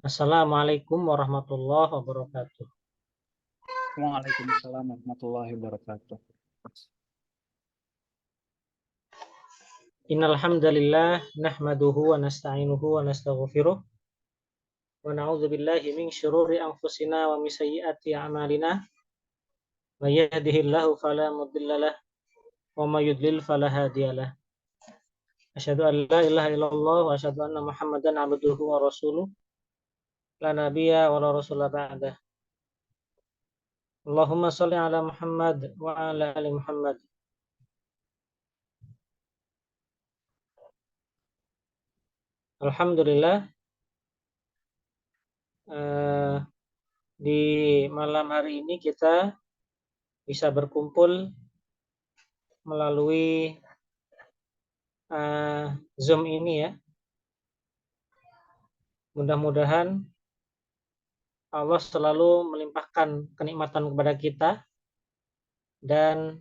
Assalamualaikum warahmatullahi wabarakatuh. Waalaikumsalam warahmatullahi wabarakatuh. Innal hamdalillah nahmaduhu wa nasta'inuhu wa nastaghfiruh wa na'udzu billahi min syururi anfusina wa min sayyiati a'malina. May yahdihillahu fala mudhillalah wa may yudlil fala hadiyalah. Asyhadu an la ilaha illallah wa asyhadu anna Muhammadan abduhu wa rasuluh. La nabiyya wa la rasula ba'dah. Allahumma shalli ala Muhammad wa ala ali Muhammad. Alhamdulillah, di malam hari ini kita bisa berkumpul melalui Zoom ini ya. Mudah-mudahan Allah selalu melimpahkan kenikmatan kepada kita dan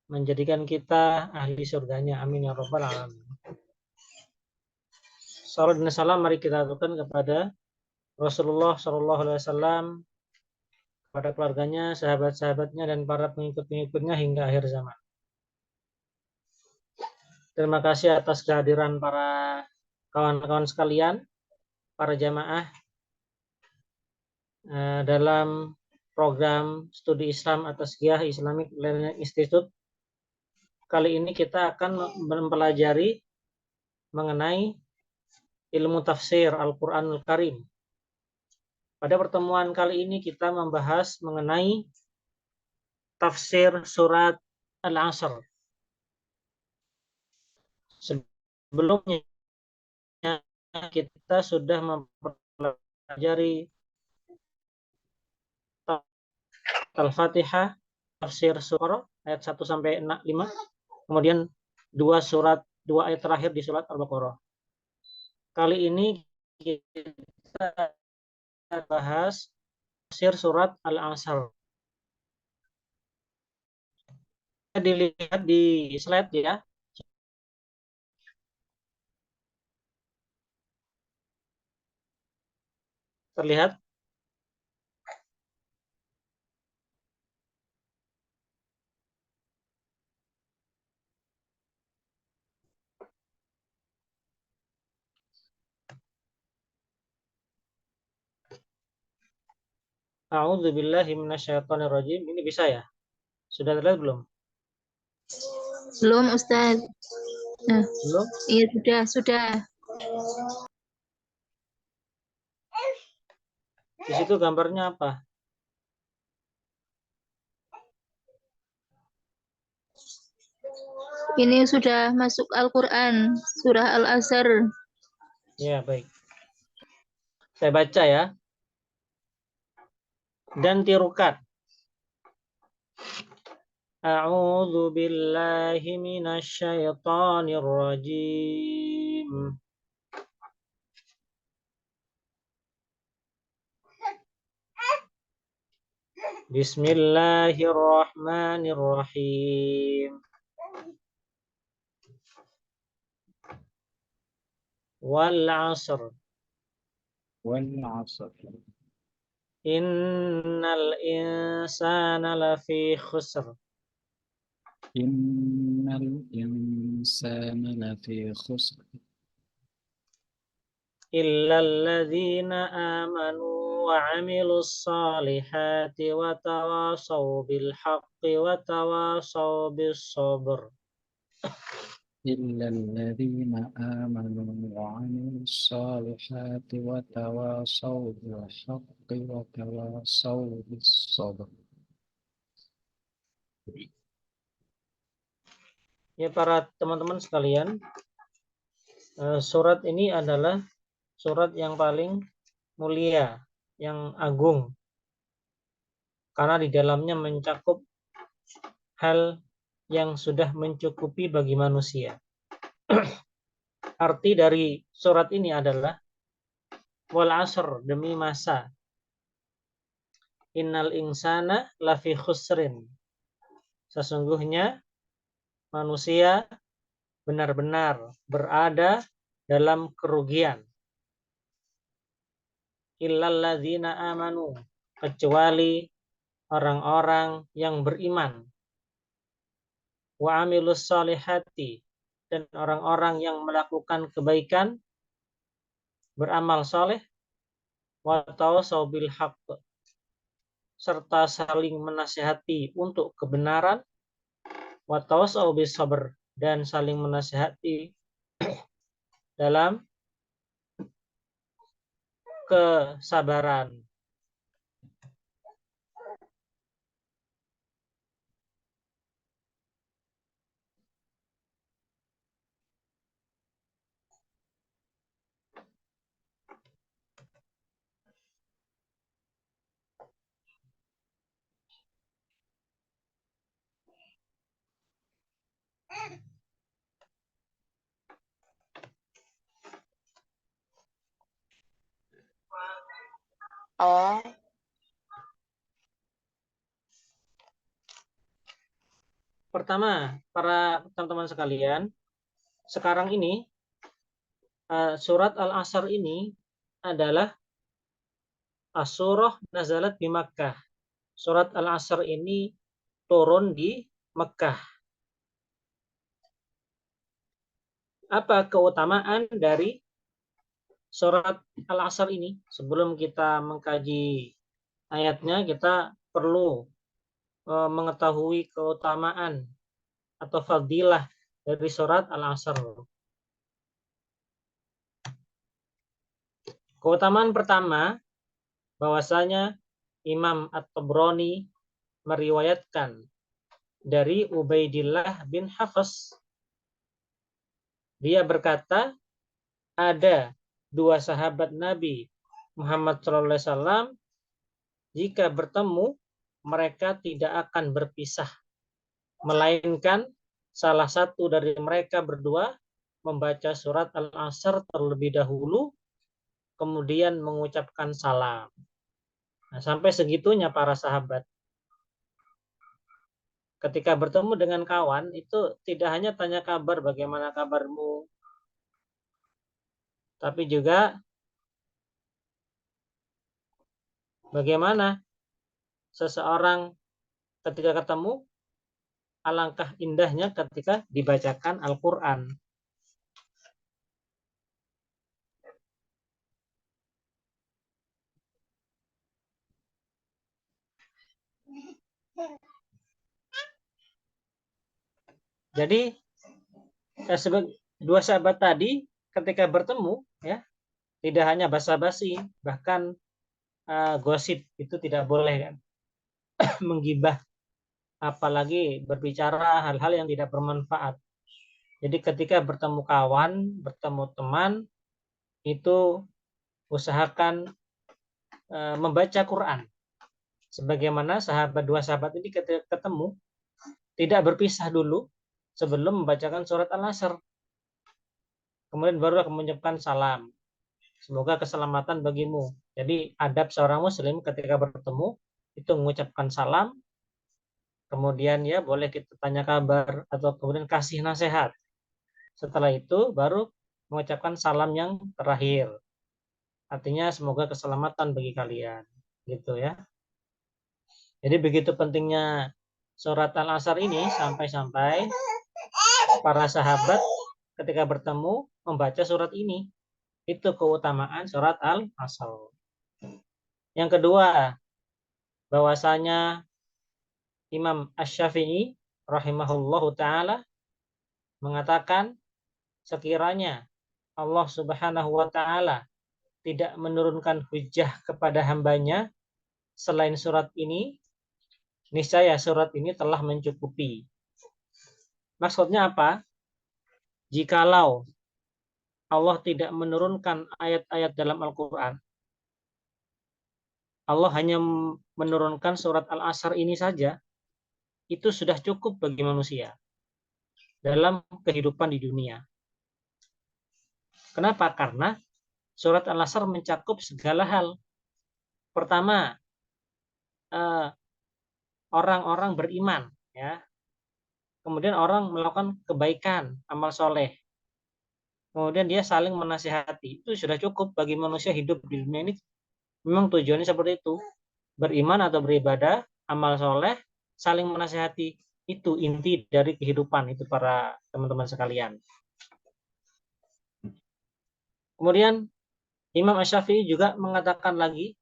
menjadikan kita ahli surganya. Amin ya rabbal alamin. Salam dan salam mari kita aturkan kepada Rasulullah Shallallahu Alaihi Wasallam, kepada keluarganya, sahabat-sahabatnya, dan para pengikut-pengikutnya hingga akhir zaman. Terima kasih atas kehadiran para kawan-kawan sekalian, para jamaah dalam program studi Islam atas Giyah Islamic Learning Institute. Kali ini kita akan mempelajari mengenai ilmu tafsir Al-Quranul Karim. Pada pertemuan kali ini kita membahas mengenai tafsir surat Al-Asr. Sebelumnya kita sudah mempelajari Al-Fatihah, tafsir surah ayat 1 sampai 5, kemudian dua ayat terakhir di surat Al-Baqarah. Kali ini kita bahas tafsir surat Al-Asr. Dilihat di slide ya. Terlihat? A'udzubillahi minasyaitonirrajim. Ini bisa ya? Sudah terlihat belum? Belum, Ustaz. Belum? Iya, sudah. Di situ gambarnya apa? Ini sudah masuk Al-Quran, surah Al-Asr. Ya, baik. Saya baca ya. Dan tirukan. A'udzu billahi minasyaitonir rajim. Bismillahirrahmanirrahim. Wal 'asr. Wal 'asr. Innal insana lafi khusr. Innal insana lafi khusr. Illal ladzina amanu wa 'amilus solihati wa tawasaw bil haqqi wa tawasaw bis sabr. Illal ladzina amanu wa 'amilus solihati wa tawasaw bil haqqi wa tawasaw bis sabr. Ya para teman-teman sekalian, surat ini adalah surat yang paling mulia, yang agung, karena di dalamnya mencakup hal yang sudah mencukupi bagi manusia. Arti dari surat ini adalah wal 'asr, demi masa. Innal insana lafi khusrin. Sesungguhnya manusia benar-benar berada dalam kerugian. illalladzina amanu, kecuali orang-orang yang beriman, wa amilus solihati, dan orang-orang yang melakukan kebaikan, beramal soleh, wa tawassaw bil haqq, serta saling menasihati untuk kebenaran, wa tawassaw bis sabr, dan saling menasihati dalam kesabaran. Oh, Pertama, para teman-teman sekalian, sekarang ini surat Al-Asr ini adalah as-surah nazalat di Makkah. Surat Al-Asr ini turun di Makkah. Apa keutamaan dari surat Al-Asr ini? Sebelum kita mengkaji ayatnya, kita perlu mengetahui keutamaan atau fadilah dari surat Al-Asr. Keutamaan pertama, bahwasanya Imam At-Tabrani meriwayatkan dari Ubaidillah bin Hafs. Dia berkata, ada dua sahabat Nabi Muhammad SAW, jika bertemu mereka tidak akan berpisah, melainkan salah satu dari mereka berdua membaca surat Al-Asr terlebih dahulu, kemudian mengucapkan salam. Nah, sampai segitunya para sahabat. Ketika bertemu dengan kawan, itu tidak hanya tanya kabar, bagaimana kabarmu, tapi juga bagaimana seseorang ketika ketemu, alangkah indahnya ketika dibacakan Al-Quran. Jadi dua sahabat tadi ketika bertemu, ya, tidak hanya basa-basi, bahkan gosip itu tidak boleh, kan? Menggibah, apalagi berbicara hal-hal yang tidak bermanfaat. Jadi ketika bertemu kawan, bertemu teman, itu usahakan membaca Quran. Sebagaimana dua sahabat ini ketika ketemu, tidak berpisah dulu sebelum membacakan surat Al-Asr. Kemudian baru akan mengucapkan salam. Semoga keselamatan bagimu. Jadi adab seorang muslim ketika bertemu, itu mengucapkan salam, kemudian ya boleh kita tanya kabar, atau kemudian kasih nasihat. Setelah itu baru mengucapkan salam yang terakhir. Artinya semoga keselamatan bagi kalian. Gitu ya. Jadi begitu pentingnya surat Al-Asr ini, sampai-sampai para sahabat ketika bertemu membaca surat ini. Itu keutamaan surat Al-Asr. Yang kedua, bahwasanya Imam Asy-Syafi'i rahimahullahu taala mengatakan, sekiranya Allah Subhanahu wa taala tidak menurunkan hujjah kepada hambanya selain surat ini, niscaya surat ini telah mencukupi. Maksudnya apa? Jikalau Allah tidak menurunkan ayat-ayat dalam Al-Quran, Allah hanya menurunkan surat Al-Asr ini saja, itu sudah cukup bagi manusia dalam kehidupan di dunia. Kenapa? Karena surat Al-Asr mencakup segala hal. Pertama, orang-orang beriman, ya. Kemudian orang melakukan kebaikan, amal soleh. Kemudian dia saling menasihati. Itu sudah cukup bagi manusia hidup di dunia ini Memang tujuannya seperti itu. Beriman atau beribadah, amal soleh, saling menasihati. Itu inti dari kehidupan itu para teman-teman sekalian. Kemudian Imam Asy-Syafi'i juga mengatakan lagi,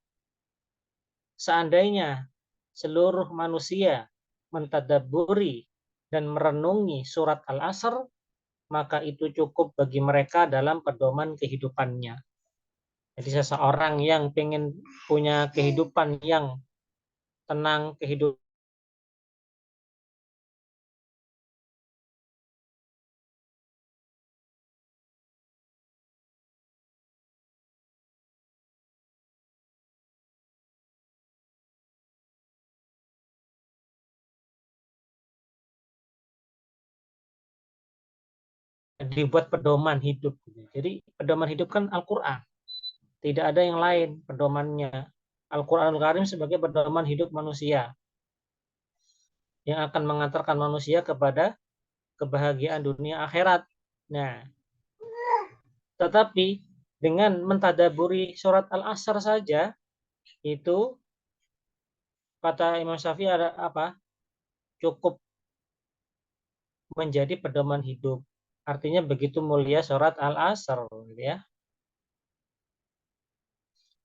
seandainya seluruh manusia mentadabburi dan merenungi surat Al-Asr, maka itu cukup bagi mereka dalam pedoman kehidupannya. Jadi seseorang yang ingin punya kehidupan yang tenang, kehidupan dibuat pedoman hidup. Jadi pedoman hidup kan Al-Quran. Tidak ada yang lain pedomannya. Al-Quranul Karim sebagai pedoman hidup manusia yang akan mengantarkan manusia kepada kebahagiaan dunia akhirat. Nah, tetapi dengan mentadaburi surat Al-Asr saja, itu kata Imam Syafi'i ada apa? Cukup menjadi pedoman hidup. Artinya begitu mulia surat Al-Asr, ya.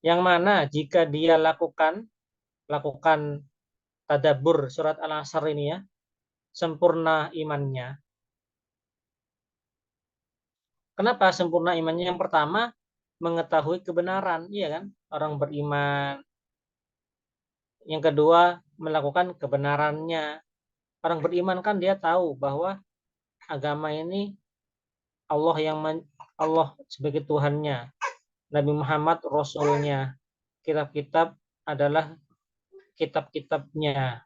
Yang mana jika dia lakukan tadabbur surat Al-Asr ini ya, sempurna imannya. Kenapa sempurna imannya? Yang pertama, mengetahui kebenaran, iya kan? Orang beriman. Yang kedua, melakukan kebenarannya. Orang beriman kan dia tahu bahwa agama ini Allah sebagai Tuhannya, Nabi Muhammad Rasulnya, kitab-kitab adalah kitab-kitabnya,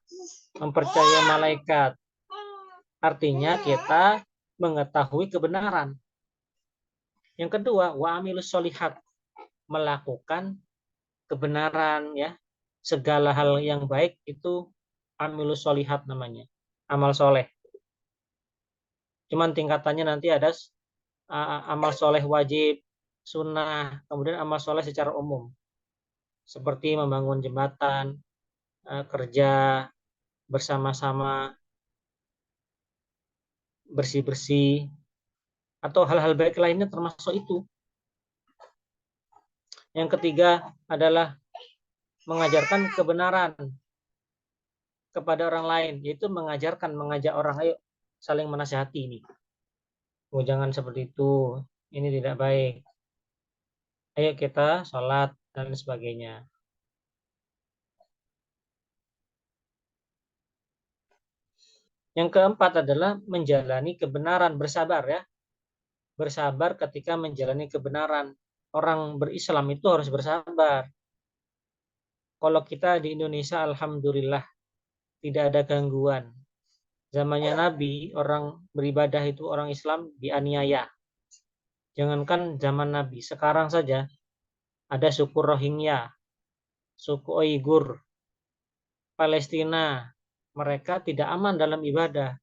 mempercayai malaikat. Artinya kita mengetahui kebenaran. Yang kedua, wa amilus solihat, melakukan kebenaran ya. Segala hal yang baik itu amilus solihat namanya, amal soleh. Cuman tingkatannya nanti ada amal soleh wajib, sunnah, kemudian amal soleh secara umum. Seperti membangun jembatan, kerja bersama-sama, bersih-bersih, atau hal-hal baik lainnya termasuk itu. Yang ketiga adalah mengajarkan kebenaran kepada orang lain, yaitu mengajak orang, ayo saling menasihati ini. Oh, jangan seperti itu, ini tidak baik. Ayo kita sholat dan sebagainya. Yang keempat adalah menjalani kebenaran, bersabar ya. Bersabar ketika menjalani kebenaran. Orang berislam itu harus bersabar. Kalau kita di Indonesia, alhamdulillah, tidak ada gangguan. Zamannya Nabi, orang beribadah itu, orang Islam dianiaya. Jangankan zaman Nabi, sekarang saja ada suku Rohingya, suku Uighur, Palestina. Mereka tidak aman dalam ibadah.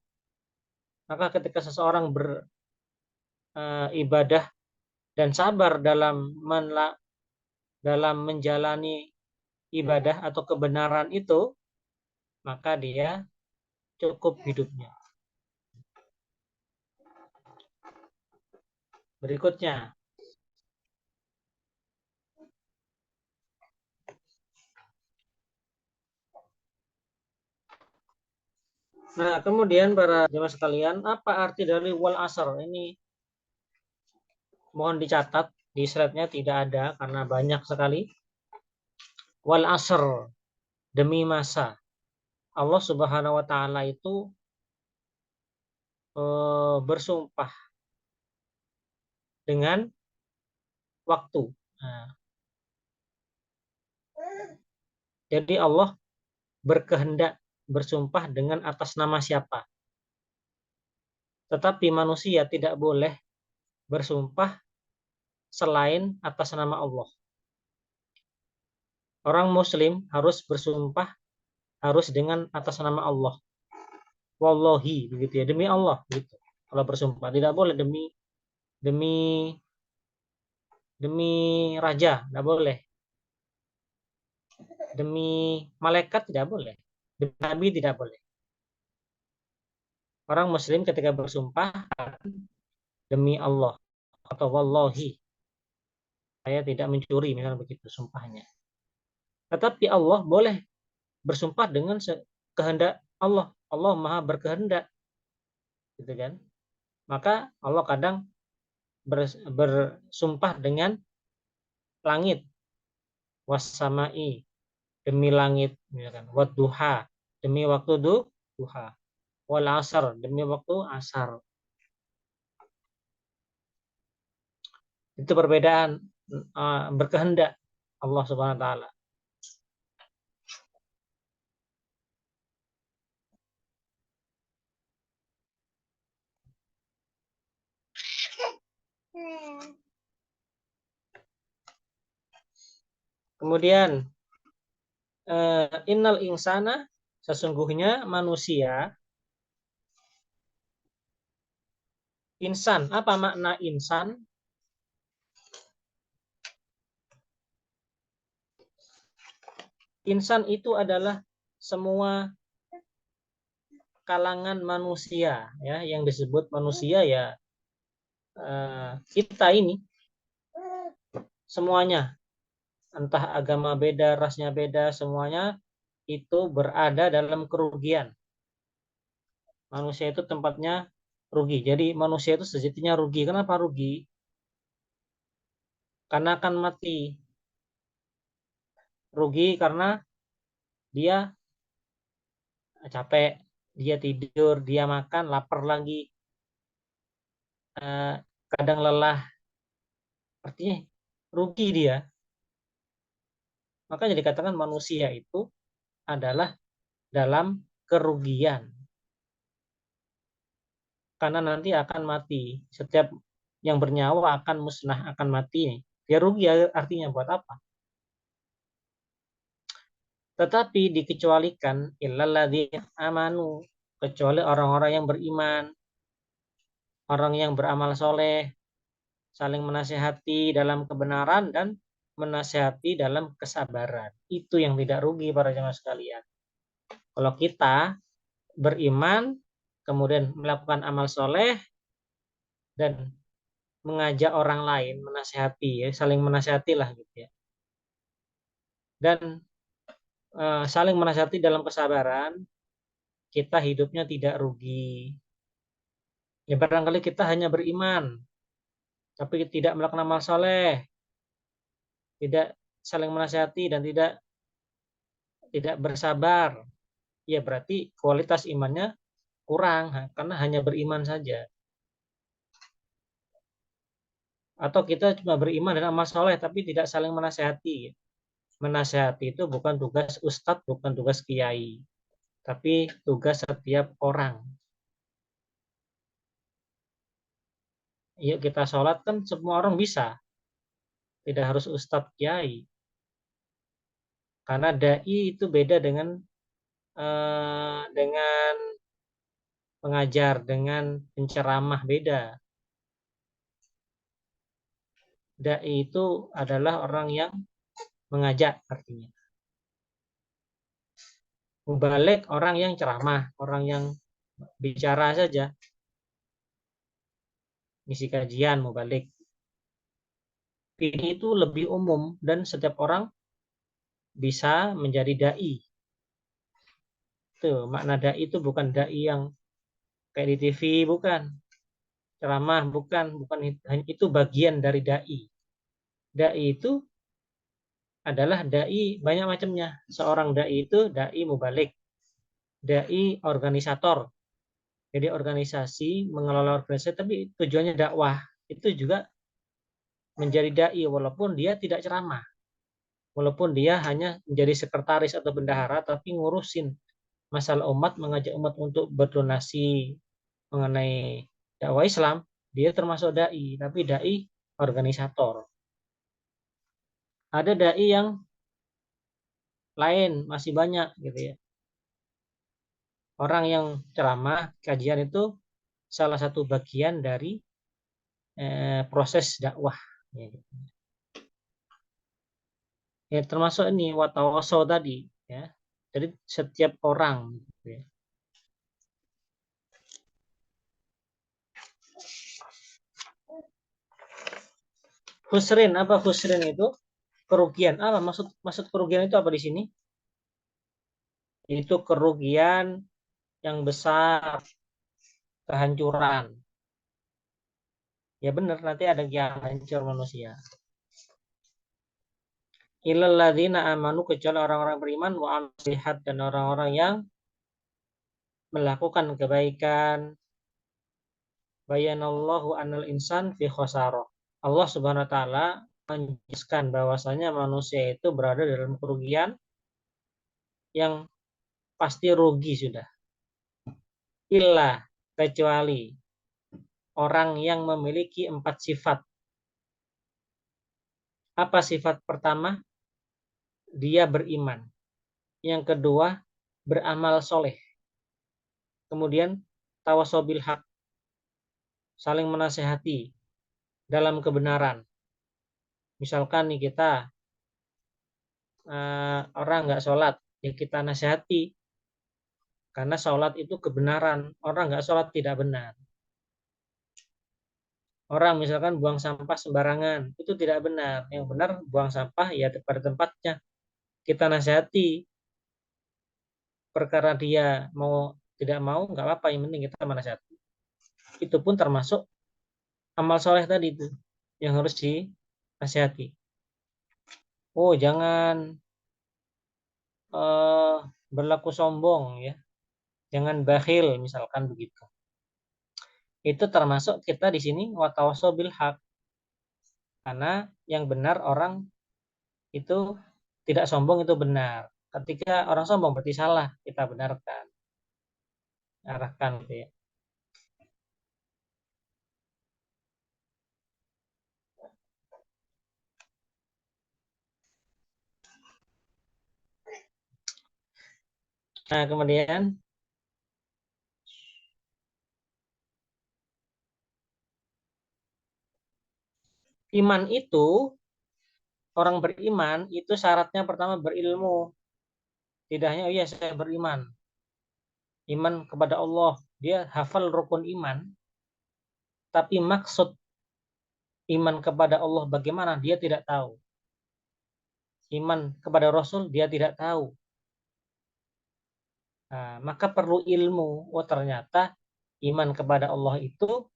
Maka ketika seseorang beribadah dan sabar dalam menjalani ibadah atau kebenaran itu, maka dia cukup hidupnya. Berikutnya, nah kemudian para jemaah sekalian, apa arti dari wal asr? Ini mohon dicatat, di slide-nya tidak ada karena banyak sekali. Wal asr, demi masa. Allah Subhanahu wa taala itu bersumpah dengan waktu. Nah, jadi Allah berkehendak bersumpah dengan atas nama siapa. Tetapi manusia tidak boleh bersumpah selain atas nama Allah. Orang muslim harus bersumpah harus dengan atas nama Allah. Wallahi, begitu ya, demi Allah gitu. Kalau bersumpah tidak boleh demi raja, tidak boleh. demi malaikat tidak boleh, demi nabi tidak boleh. Orang muslim ketika bersumpah demi Allah atau wallahi, saya tidak mencuri, misalnya begitu sumpahnya. Tetapi Allah boleh bersumpah dengan kehendak Allah. Allah maha berkehendak, gitu kan? Maka Allah kadang bersumpah dengan langit, wassamai, demi langit, misalkan wadduha, demi waktu duha, wal asar, demi waktu asar. Itu perbedaan berkehendak Allah Subhanahu wa taala. Kemudian innal insana, sesungguhnya manusia. Insan, apa makna insan? Insan itu adalah semua kalangan manusia, ya, yang disebut manusia ya kita ini semuanya, entah agama beda, rasnya beda, semuanya itu berada dalam kerugian. Manusia itu tempatnya rugi. Jadi manusia itu sejatinya rugi. Kenapa rugi? Karena akan mati. Rugi karena dia capek, dia tidur, dia makan, lapar lagi, kadang lelah, artinya rugi dia. Makanya dikatakan manusia itu adalah dalam kerugian, karena nanti akan mati. Setiap yang bernyawa akan musnah, akan mati. Dia rugi, artinya buat apa? Tetapi dikecualikan illalladzina amanu, kecuali orang-orang yang beriman, orang yang beramal soleh, saling menasihati dalam kebenaran dan menasihati dalam kesabaran. Itu yang tidak rugi para jemaah sekalian. Kalau kita beriman, kemudian melakukan amal soleh dan mengajak orang lain, menasihati, ya, saling menasihati lah gitu ya. Dan saling menasihati dalam kesabaran, kita hidupnya tidak rugi. Ya barangkali kita hanya beriman, tapi tidak melakukan amal soleh, tidak saling menasihati dan tidak bersabar, ya berarti kualitas imannya kurang karena hanya beriman saja. Atau kita cuma beriman dan amal soleh tapi tidak saling menasihati. Menasihati itu bukan tugas ustadz, bukan tugas kiai, tapi tugas setiap orang. Yuk kita sholat kan semua orang bisa, tidak harus ustadz kiai. Karena dai itu beda dengan pengajar, dengan penceramah, beda. Dai itu adalah orang yang mengajak, artinya. Mubalik orang yang ceramah, orang yang bicara saja. Misi kajian, mubalik. Ini itu lebih umum dan setiap orang bisa menjadi dai. Tuh, makna dai itu bukan dai yang kayak di TV, bukan. Ceramah, bukan itu bagian dari dai. Dai itu adalah dai banyak macamnya. Seorang dai itu dai mubalik, dai organisator. Jadi organisasi, mengelola organisasi tapi tujuannya dakwah. Itu juga menjadi dai walaupun dia tidak ceramah. Walaupun dia hanya menjadi sekretaris atau bendahara tapi ngurusin masalah umat, mengajak umat untuk berdonasi mengenai dakwah Islam, dia termasuk dai, tapi dai organisator. Ada dai yang lain, masih banyak gitu ya. Orang yang ceramah, kajian itu salah satu bagian dari proses dakwah. Ya termasuk ini watawasau tadi ya. Jadi setiap orang gitu ya. Khusrin, apa khusrin itu? Kerugian. Apa maksud maksud kerugian itu apa di sini? Itu kerugian yang besar, kehancuran. Ya benar, nanti ada yang hancur manusia. Illal ladzina amanu, kecuali orang-orang beriman, wa amilihat, dan orang-orang yang melakukan kebaikan. Bayanallahu anal insan fi khosaro. Allah Subhanahu wa taala menjelaskan bahwasanya manusia itu berada dalam kerugian yang pasti rugi sudah. Illa, kecuali orang yang memiliki 4 sifat. Apa sifat pertama? Dia beriman. Yang kedua, beramal soleh. Kemudian tawasobil haq, saling menasehati dalam kebenaran. Misalkan nih kita orang nggak sholat, ya kita nasihati karena sholat itu kebenaran. Orang nggak sholat tidak benar. Orang misalkan buang sampah sembarangan, itu tidak benar. Yang benar buang sampah ya pada tempatnya. Kita nasihati, perkara dia mau tidak mau nggak apa-apa, yang penting kita menasihati. Itu pun termasuk amal soleh tadi itu yang harus dinasihati. Oh jangan berlaku sombong ya, jangan bakhil misalkan begitu. Itu termasuk kita di sini watawasau bil haq, karena yang benar orang itu tidak sombong, itu benar. Ketika orang sombong berarti salah, kita benarkan, arahkan gitu ya. Nah kemudian iman itu, orang beriman itu syaratnya pertama berilmu. Tidak hanya oh iya saya beriman, iman kepada Allah, dia hafal rukun iman, tapi maksud iman kepada Allah bagaimana dia tidak tahu. Iman kepada Rasul dia tidak tahu. Nah, maka perlu ilmu. Oh ternyata iman kepada Allah itu,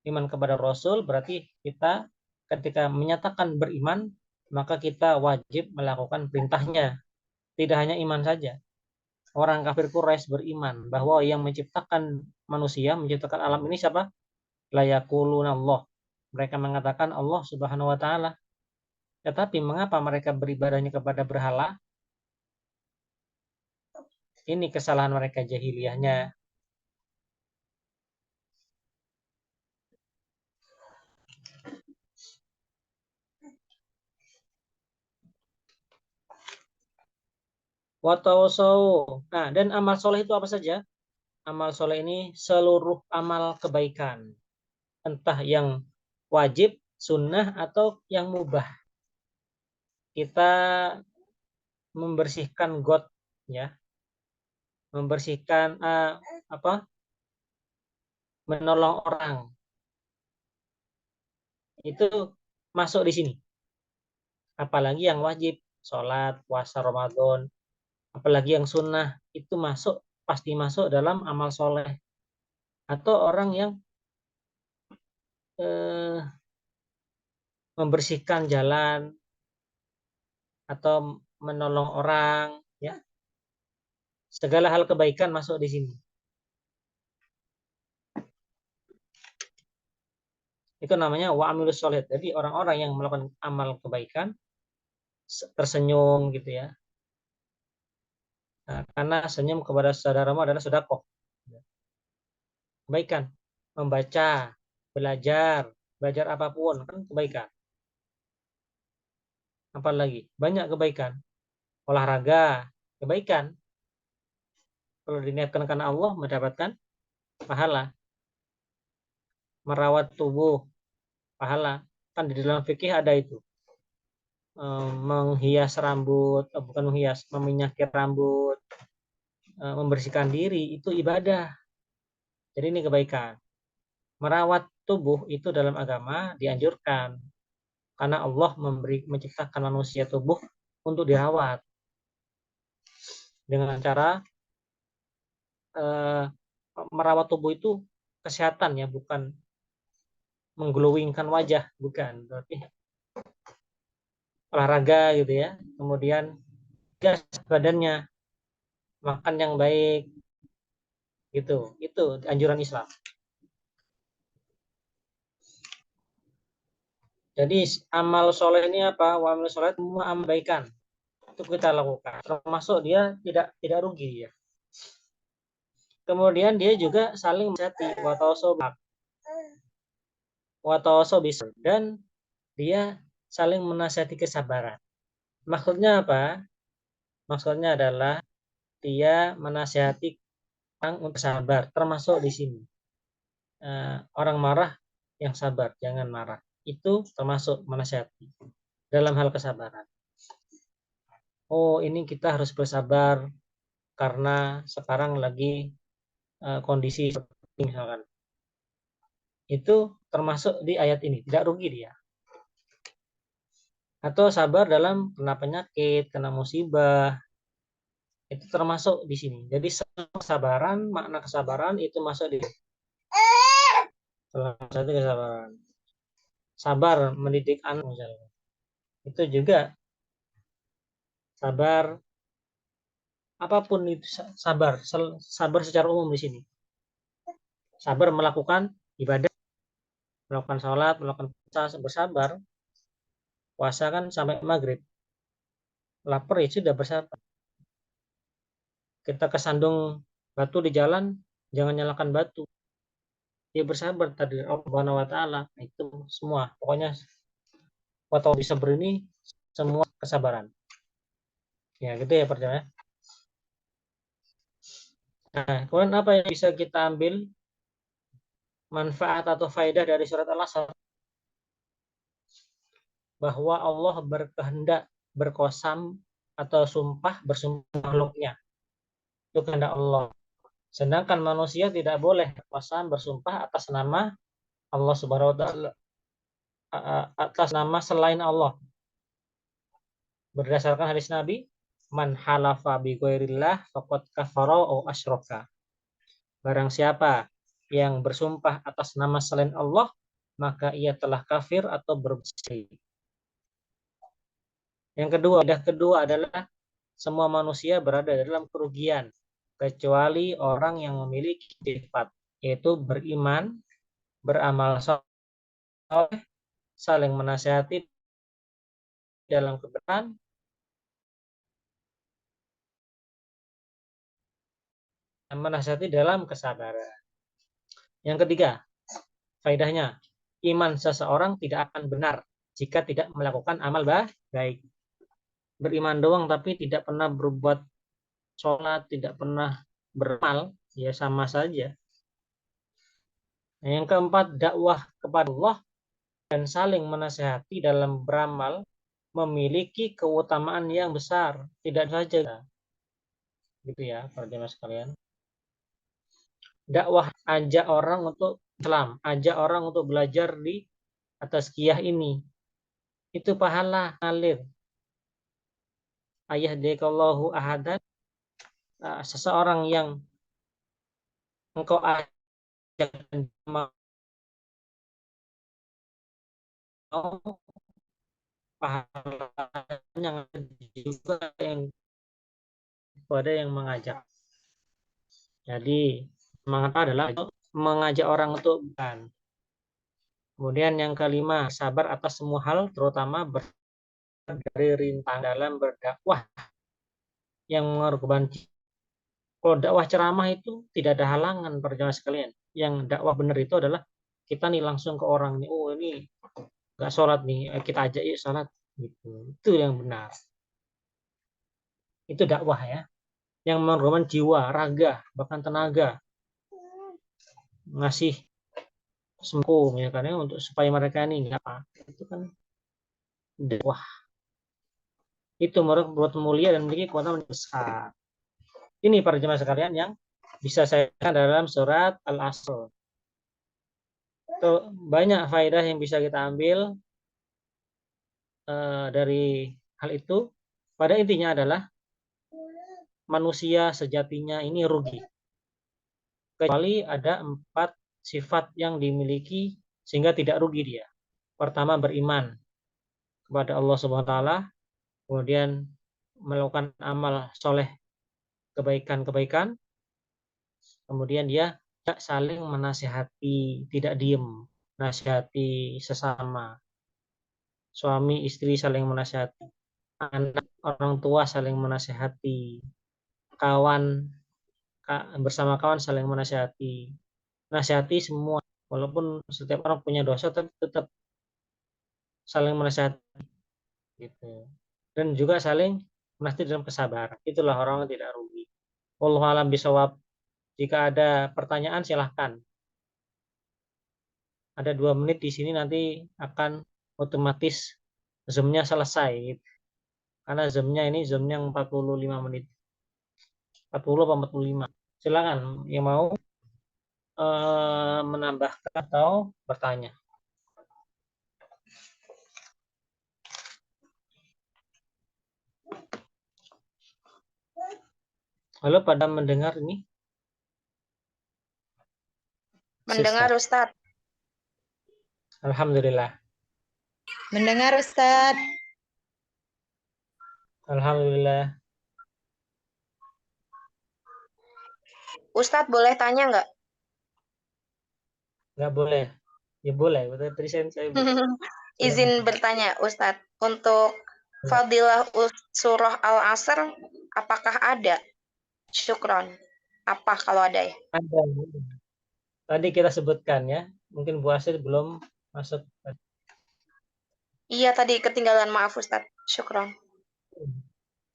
iman kepada Rasul berarti kita ketika menyatakan beriman, maka kita wajib melakukan perintahnya. Tidak hanya iman saja. Orang kafir Quraisy beriman bahwa yang menciptakan manusia, menciptakan alam ini siapa? La yaquluna Allah. Mereka mengatakan Allah Subhanahu wa taala. Tetapi mengapa mereka beribadahnya kepada berhala? Ini kesalahan mereka jahiliyahnya. Watawasau. Nah, dan amal soleh itu apa saja? Amal soleh ini seluruh amal kebaikan. Entah yang wajib, sunnah, atau yang mubah. Kita membersihkan got, ya, membersihkan apa? Menolong orang. Itu masuk di sini. Apalagi yang wajib, sholat, puasa Ramadan, apalagi yang sunnah, itu masuk, pasti masuk dalam amal soleh. Atau orang yang eh, membersihkan jalan atau menolong orang, ya, segala hal kebaikan masuk di sini. Itu namanya wa amilus soleh. Jadi orang-orang yang melakukan amal kebaikan tersenyum gitu ya. Nah, karena senyum kepada saudaramu adalah sedekah. Kebaikan, membaca, belajar, belajar apapun kan kebaikan. Apalagi banyak kebaikan, olahraga, kebaikan. Kalau diniatkan karena Allah mendapatkan pahala. Merawat tubuh, pahala. Kan di dalam fikih ada itu. menghias rambut, bukan menghias, meminyaki rambut, membersihkan diri, itu ibadah. Jadi ini kebaikan. Merawat tubuh itu dalam agama dianjurkan. Karena Allah menciptakan manusia tubuh untuk dirawat. Dengan cara merawat tubuh itu kesehatan ya, bukan mengglowingkan wajah, bukan. Berarti olahraga gitu ya. Kemudian gas badannya, makan yang baik gitu. Itu anjuran Islam. Jadi amal soleh ini apa? Amal soleh semua amal kebaikan itu kita lakukan. Termasuk dia tidak rugi ya. Kemudian dia juga saling menasihati, watawaso dan dia saling menasihati kesabaran. Maksudnya apa? Maksudnya adalah dia menasihati orang untuk sabar, termasuk di sini. Orang marah yang sabar, jangan marah. Itu termasuk menasihati dalam hal kesabaran. Oh, ini kita harus bersabar karena sekarang lagi kondisi misalkan. Itu termasuk di ayat ini, tidak rugi dia. Atau sabar dalam kena penyakit, kena musibah, itu termasuk di sini. Jadi kesabaran, makna kesabaran itu masuk di salah satu kesabaran. Sabar mendidik anak misalnya. Itu juga sabar, apapun itu sabar secara umum di sini. Sabar melakukan ibadah, melakukan sholat, melakukan puasa, bersabar. Puasa kan sampai maghrib. Lapar ya sudah bersabar. Kita kesandung batu di jalan, jangan nyalakan batu. Dia bersabar tadi Allah Subhanahu wa taala. Itu semua. Pokoknya waktu bisa ini semua kesabaran. Ya, gitu ya percaya. Nah, kemudian apa yang bisa kita ambil manfaat atau faedah dari surat Al-Asr? Bahwa Allah berkehendak berkosam atau bersumpah makhluknya. Itu kehendak Allah. Sedangkan manusia tidak boleh berkosam bersumpah atas nama Allah Subhanahu wa taala, atas nama selain Allah. Berdasarkan hadis Nabi, man halafa bi ghairillah faqad kafara aw asyraka. Barang siapa yang bersumpah atas nama selain Allah, maka ia telah kafir atau bersyirik. Yang kedua adalah semua manusia berada dalam kerugian kecuali orang yang memiliki sifat, yaitu beriman, beramal saleh, saling menasihati dalam kebenaran, dan menasihati dalam kesabaran. Yang ketiga, faedahnya, iman seseorang tidak akan benar jika tidak melakukan amal baik. Beriman doang tapi tidak pernah berbuat sholat, tidak pernah beramal, ya sama saja. Yang keempat, dakwah kepada Allah dan saling menasihati dalam beramal memiliki keutamaan yang besar. Tidak saja gitu ya, para jemaah sekalian. Dakwah, ajak orang untuk Islam, ajak orang untuk belajar di atas qiyah ini. Itu pahala ngalir. Ayah dekallahu ahadan, seseorang yang engkau ajak mau pahalanya juga yang kepada yang mengajak. Jadi semangat adalah mengajak orang untuk bukan. Kemudian yang kelima, sabar atas semua hal, terutama dari rintang dalam berdakwah yang mengorbankan. Kalau dakwah ceramah itu tidak ada halangan perjalanan sekalian. Yang dakwah benar itu adalah kita nih langsung ke orang nih, oh ini nggak sholat nih, kita ajak yuk sholat. Gitu. Itu yang benar. Itu dakwah ya. Yang mengorbankan jiwa, raga, bahkan tenaga. Ngasih sembako ya, karena untuk supaya mereka ini nggak apa. Itu kan dakwah. itu berbuat mulia dan memiliki keutamaan besar. Ini para jemaah sekalian yang bisa saya katakan dalam surat Al-Asr. Banyak faedah yang bisa kita ambil dari hal itu. Pada intinya adalah manusia sejatinya ini rugi, kecuali ada 4 sifat yang dimiliki sehingga tidak rugi dia. Pertama, beriman kepada Allah Subhanahu wa taala, kemudian melakukan amal soleh, kebaikan-kebaikan, kemudian dia tidak saling menasihati, tidak diem, nasihati sesama, suami istri saling menasihati, anak orang tua saling menasihati, kawan bersama kawan saling menasihati, nasihati semua, walaupun setiap orang punya dosa tapi tetap saling menasihati gitu, dan juga saling menasihati dalam kesabaran. Itulah orang yang tidak rugi. Wallahu a'lam bishawab. Jika ada pertanyaan silahkan. Ada 2 menit di sini, nanti akan otomatis zoom-nya selesai gitu. Karena zoom-nya ini zoom yang 45 menit. 40 atau 45. Silakan yang mau menambahkan atau bertanya. Halo, pada mendengar ini? Mendengar Ustadz. Alhamdulillah. Mendengar Ustadz. Alhamdulillah. Ustadz boleh tanya nggak? Nggak boleh. Ya boleh. Tadi saya Izin bertanya Ustadz. Untuk fadilah surah Al-Asr, apakah ada? Syukron. Apa kalau ada ya? Ada. Tadi kita sebutkan ya. Mungkin Bu Asyid belum masuk. Iya tadi ketinggalan, maaf Ustadz. Syukron.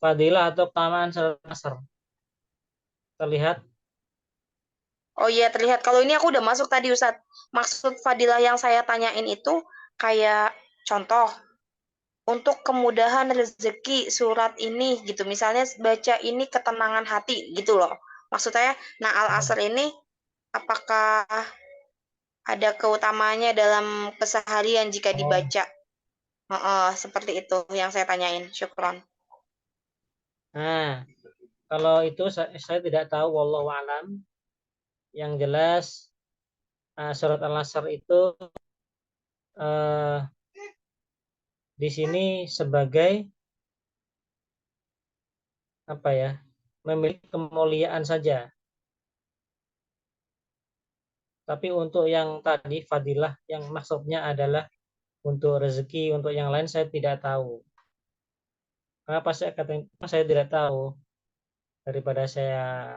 Fadilah atau keutamaan surat Al-Asr. Terlihat? Oh iya terlihat. Kalau ini aku udah masuk tadi Ustadz. Maksud fadilah yang saya tanyain itu kayak contoh. Untuk kemudahan rezeki surat ini gitu. Misalnya baca ini ketenangan hati gitu loh. Maksud saya, nah Al-Asr ini apakah ada keutamanya dalam keseharian jika dibaca? Seperti itu yang saya tanyain. Syukron. Nah, kalau itu saya tidak tahu, wallahu a'lam. Yang jelas surat Al-Asr itu di sini sebagai apa ya? Memiliki kemuliaan saja. Tapi untuk yang tadi fadilah yang maksudnya adalah untuk rezeki, untuk yang lain saya tidak tahu. Kenapa saya katakan saya tidak tahu? Daripada saya